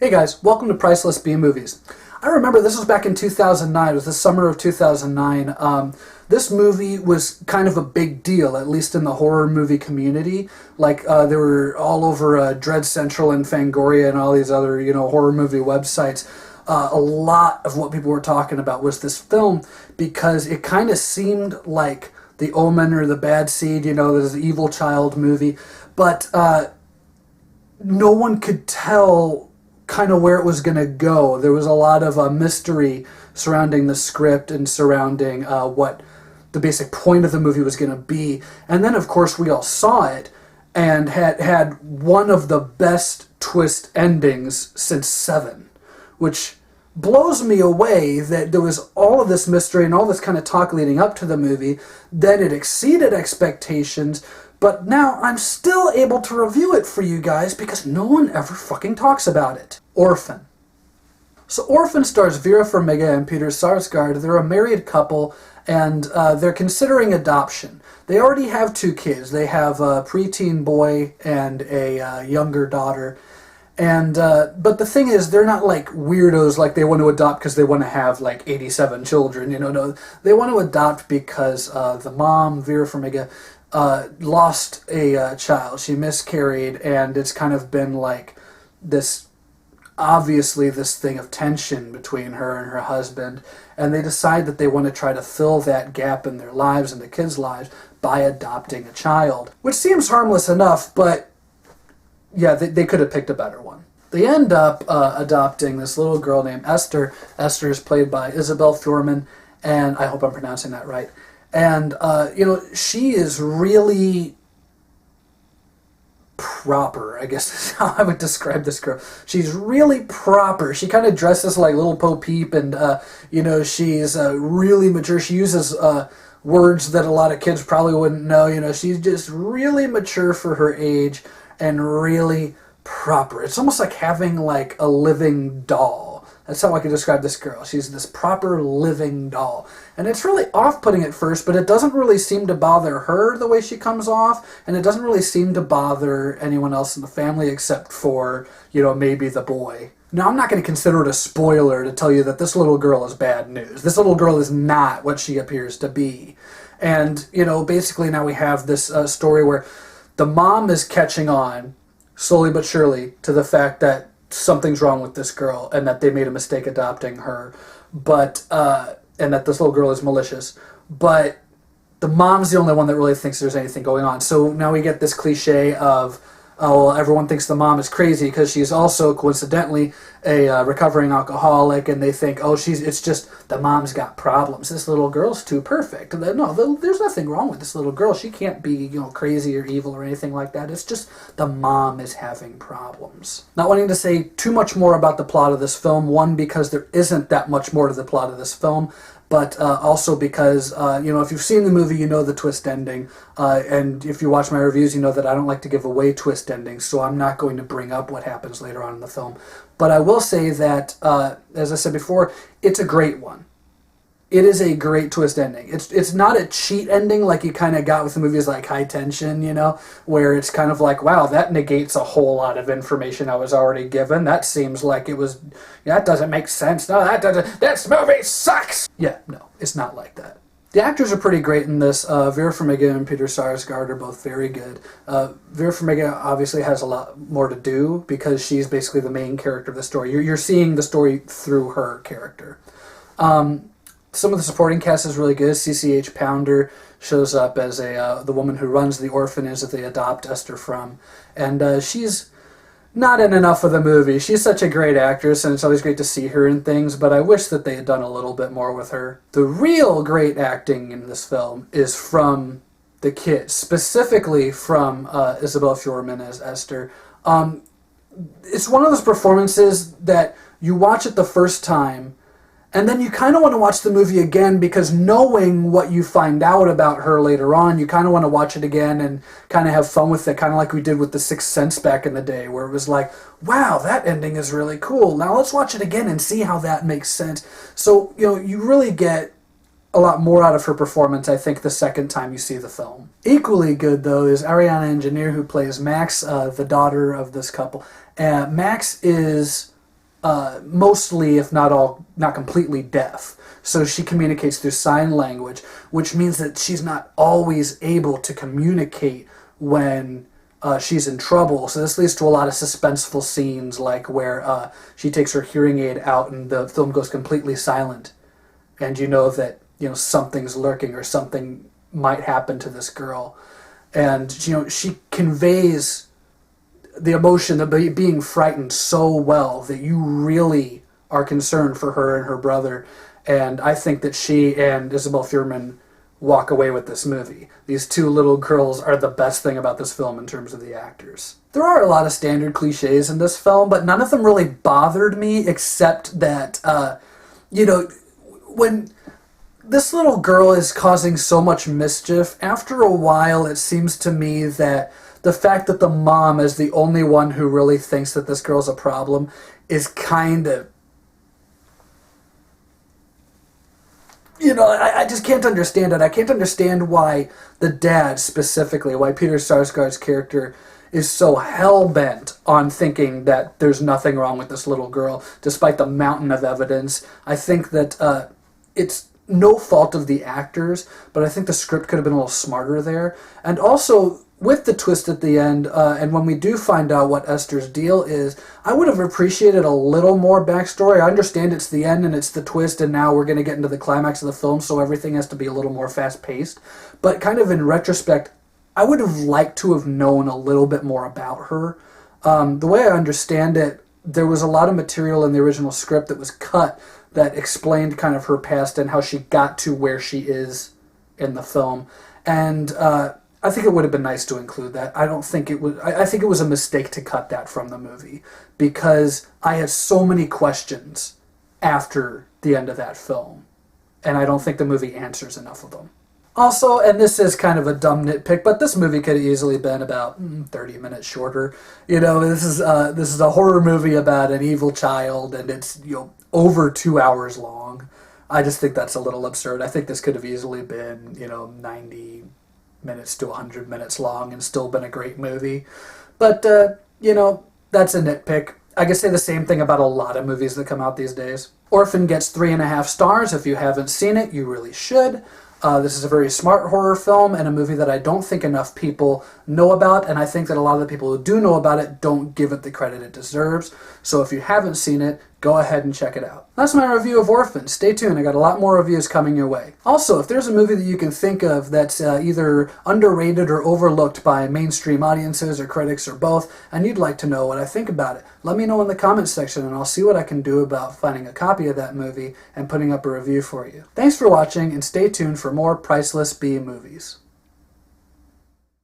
Hey guys, welcome to Priceless B Movies. I remember this was back in 2009, it was the summer of 2009. This movie was kind of a big deal, at least in the horror movie community. Like, they were all over Dread Central and Fangoria and all these other, horror movie websites. A lot of what people were talking about was this film because it kind of seemed like The Omen or The Bad Seed, this evil child movie, but no one could tell kind of where it was going to go. There was a lot of mystery surrounding the script and surrounding what the basic point of the movie was going to be. And then, of course, we all saw it and had one of the best twist endings since Seven, which blows me away that there was all of this mystery and all this kind of talk leading up to the movie. Then it exceeded expectations, but now I'm still able to review it for you guys because no one ever fucking talks about it. Orphan. So Orphan stars Vera Farmiga and Peter Sarsgaard. They're a married couple, and they're considering adoption. They already have two kids. They have a preteen boy and a younger daughter. And but the thing is, they're not like weirdos, like they want to adopt because they want to have like 87 children. No, they want to adopt because the mom, Vera Farmiga, lost a child. She miscarried, and it's kind of been like this, obviously this thing of tension between her and her husband, and they decide that they want to try to fill that gap in their lives and the kids' lives by adopting a child, which seems harmless enough, but yeah, they could have picked a better one. They end up adopting this little girl named Esther. Esther is played by Isabel Fuhrman, and I hope I'm pronouncing that right. And, she is really proper, I guess is how I would describe this girl. She's really proper. She kind of dresses like little Bo Peep, and, she's really mature. She uses words that a lot of kids probably wouldn't know. She's just really mature for her age and really proper. It's almost like having like a living doll. That's how I could describe this girl. She's this proper living doll. And it's really off-putting at first, but it doesn't really seem to bother her the way she comes off, and it doesn't really seem to bother anyone else in the family except for, maybe the boy. Now, I'm not going to consider it a spoiler to tell you that this little girl is bad news. This little girl is not what she appears to be. And, basically now we have this story where the mom is catching on, slowly but surely, to the fact that something's wrong with this girl and that they made a mistake adopting her, but and that this little girl is malicious. But the mom's the only one that really thinks there's anything going on. So now we get this cliche of, everyone thinks the mom is crazy because she's also coincidentally a recovering alcoholic, and they think, it's just the mom's got problems. This little girl's too perfect. No, there's nothing wrong with this little girl. She can't be, crazy or evil or anything like that. It's just the mom is having problems. Not wanting to say too much more about the plot of this film, one, because there isn't that much more to the plot of this film, but also because, if you've seen the movie, you know the twist ending, and if you watch my reviews, you know that I don't like to give away twist endings, so I'm not going to bring up what happens later on in the film. But I will say that, as I said before, it's a great one. It is a great twist ending. It's not a cheat ending like you kind of got with the movies like High Tension, where it's kind of like, wow, that negates a whole lot of information I was already given. That seems like it was, that doesn't make sense. No, this movie sucks! Yeah, no, it's not like that. The actors are pretty great in this. Vera Farmiga and Peter Sarsgaard are both very good. Vera Farmiga obviously has a lot more to do because she's basically the main character of the story. You're seeing the story through her character. Some of the supporting cast is really good. CCH Pounder shows up as the woman who runs the orphanage that they adopt Esther from. And she's not in enough of the movie. She's such a great actress, and it's always great to see her in things, but I wish that they had done a little bit more with her. The real great acting in this film is from the kids, specifically from Isabel Fuhrman as Esther. It's one of those performances that you watch it the first time, and then you kind of want to watch the movie again because knowing what you find out about her later on, you kind of want to watch it again and kind of have fun with it, kind of like we did with The Sixth Sense back in the day, where it was like, wow, that ending is really cool. Now let's watch it again and see how that makes sense. So, you really get a lot more out of her performance, I think, the second time you see the film. Equally good, though, is Ariana Engineer, who plays Max, the daughter of this couple. Max is mostly, if not all, not completely deaf. So she communicates through sign language, which means that she's not always able to communicate when she's in trouble. So this leads to a lot of suspenseful scenes, like where she takes her hearing aid out and the film goes completely silent, and you know that something's lurking or something might happen to this girl, and she conveys the emotion of being frightened so well that you really are concerned for her and her brother. And I think that she and Isabel Fuhrman walk away with this movie. These two little girls are the best thing about this film in terms of the actors. There are a lot of standard cliches in this film, but none of them really bothered me, except that, when this little girl is causing so much mischief, after a while it seems to me that the fact that the mom is the only one who really thinks that this girl's a problem is kind of... I just can't understand it. I can't understand why the dad, specifically, why Peter Sarsgaard's character is so hell-bent on thinking that there's nothing wrong with this little girl, despite the mountain of evidence. I think that it's no fault of the actors, but I think the script could have been a little smarter there. And also, with the twist at the end, and when we do find out what Esther's deal is, I would have appreciated a little more backstory. I understand it's the end and it's the twist, and now we're going to get into the climax of the film, so everything has to be a little more fast-paced. But kind of in retrospect, I would have liked to have known a little bit more about her. The way I understand it, there was a lot of material in the original script that was cut that explained kind of her past and how she got to where she is in the film. And I think it would have been nice to include that. I don't think it was... I think it was a mistake to cut that from the movie, because I had so many questions after the end of that film, and I don't think the movie answers enough of them. Also, and this is kind of a dumb nitpick, but this movie could have easily been about 30 minutes shorter. This is a horror movie about an evil child, and it's over 2 hours long. I just think that's a little absurd. I think this could have easily been 90 minutes to 100 minutes long and still been a great movie. But that's a nitpick. I can say the same thing about a lot of movies that come out these days. Orphan gets 3.5 stars. If you haven't seen it, you really should. This is a very smart horror film and a movie that I don't think enough people know about, and I think that a lot of the people who do know about it don't give it the credit it deserves. So if you haven't seen it, go ahead and check it out. That's my review of Orphan. Stay tuned, I got a lot more reviews coming your way. Also, if there's a movie that you can think of that's either underrated or overlooked by mainstream audiences or critics or both, and you'd like to know what I think about it, let me know in the comments section and I'll see what I can do about finding a copy of that movie and putting up a review for you. Thanks for watching, and stay tuned for more Priceless B movies.